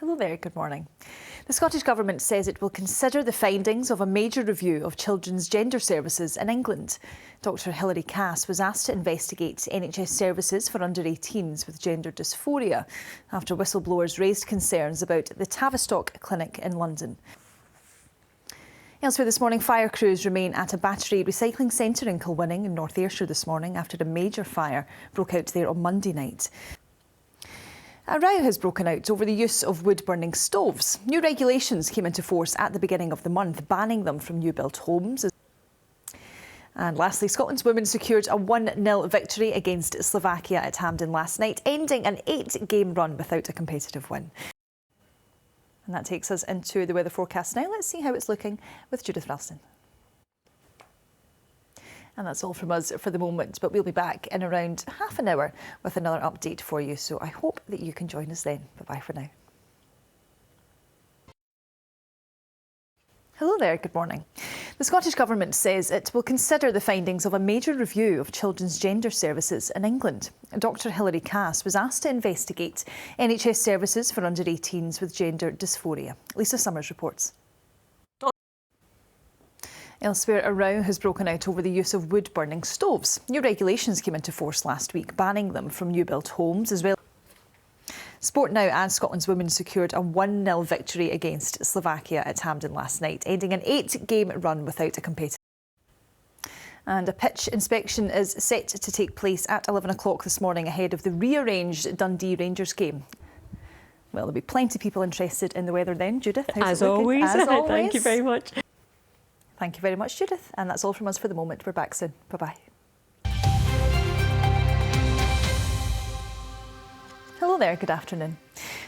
Hello there, good morning. The Scottish Government says it will consider the findings of a major review of children's gender services in England. Dr Hilary Cass was asked to investigate NHS services for under-18s with gender dysphoria after whistleblowers raised concerns about the Tavistock clinic in London. Elsewhere this morning, fire crews remain at a battery recycling centre in Kilwinning in North Ayrshire this morning after a major fire broke out there on Monday night. A row has broken out over the use of wood-burning stoves. New regulations came into force at the beginning of the month, banning them from new-built homes. And lastly, Scotland's women secured a 1-0 victory against Slovakia at Hampden last night, ending an 8-game run without a competitive win. And that takes us into the weather forecast now. Let's see how it's looking with Judith Ralston. And that's all from us for the moment, but we'll be back in around half an hour with another update for you. So I hope that you can join us then. Bye-bye for now. Hello there, good morning. The Scottish Government says it will consider the findings of a major review of children's gender services in England. Dr Hilary Cass was asked to investigate NHS services for under-18s with gender dysphoria. Lisa Summers reports. Elsewhere, a row has broken out over the use of wood-burning stoves. New regulations came into force last week, banning them from new-built homes as well. Sport now, and Scotland's women secured a 1-0 victory against Slovakia at Hampden last night, ending an 8-game run without a competitor. And a pitch inspection is set to take place at 11 o'clock this morning ahead of the rearranged Dundee Rangers game. Well, there'll be plenty of people interested in the weather then. Judith, how's it looking? As always. Thank you very much. Thank you very much, Judith. And that's all from us for the moment. We're back soon. Bye-bye. Hello there, good afternoon.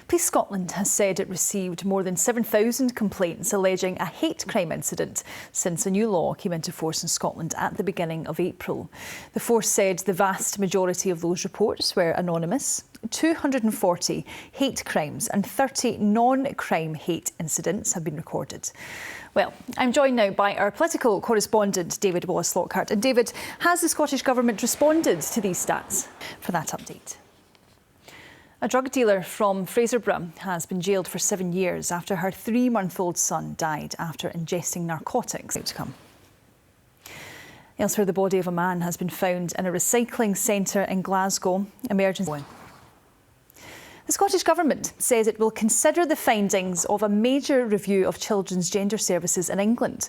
Police Scotland has said it received more than 7,000 complaints alleging a hate crime incident since a new law came into force in Scotland at the beginning of April. The force said the vast majority of those reports were anonymous. 240 hate crimes and 30 non-crime hate incidents have been recorded. Well, I'm joined now by our political correspondent, David Wallace-Lockhart. And David, has the Scottish Government responded to these stats? For that update. A drug dealer from Fraserburgh has been jailed for 7 years after her 3-month-old son died after ingesting narcotics. Outcome. Elsewhere, the body of a man has been found in a recycling centre in Glasgow. Emergency. The Scottish Government says it will consider the findings of a major review of children's gender services in England.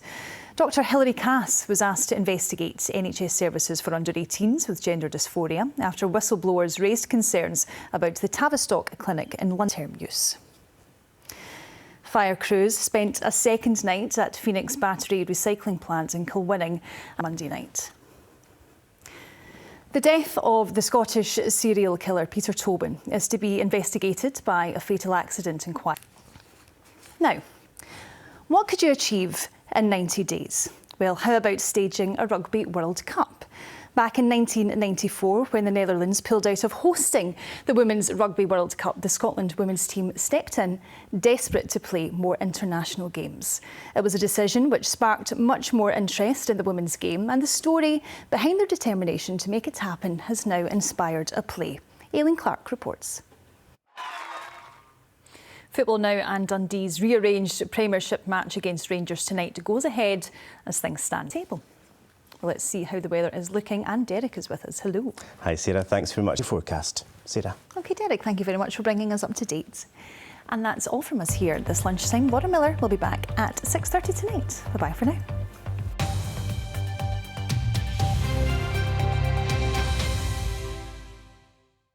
Dr Hilary Cass was asked to investigate NHS services for under-18s with gender dysphoria after whistleblowers raised concerns about the Tavistock clinic in long-term use. Fire crews spent a second night at Phoenix Battery recycling plant in Kilwinning on Monday night. The death of the Scottish serial killer Peter Tobin is to be investigated by a fatal accident inquiry. Now, what could you achieve in 90 days? Well, how about staging a Rugby World Cup? Back in 1994, when the Netherlands pulled out of hosting the Women's Rugby World Cup, the Scotland women's team stepped in, desperate to play more international games. It was a decision which sparked much more interest in the women's game, and the story behind their determination to make it happen has now inspired a play. Aileen Clark reports. Football now, and Dundee's rearranged Premiership match against Rangers tonight goes ahead as things stand. Table. Well, let's see how the weather is looking, and Derek is with us. Hello. Hi Sarah, thanks very much for the forecast. Sarah. OK Derek, thank you very much for bringing us up to date. And that's all from us here this lunchtime. Laura Miller will be back at 6:30 tonight. Bye-bye for now.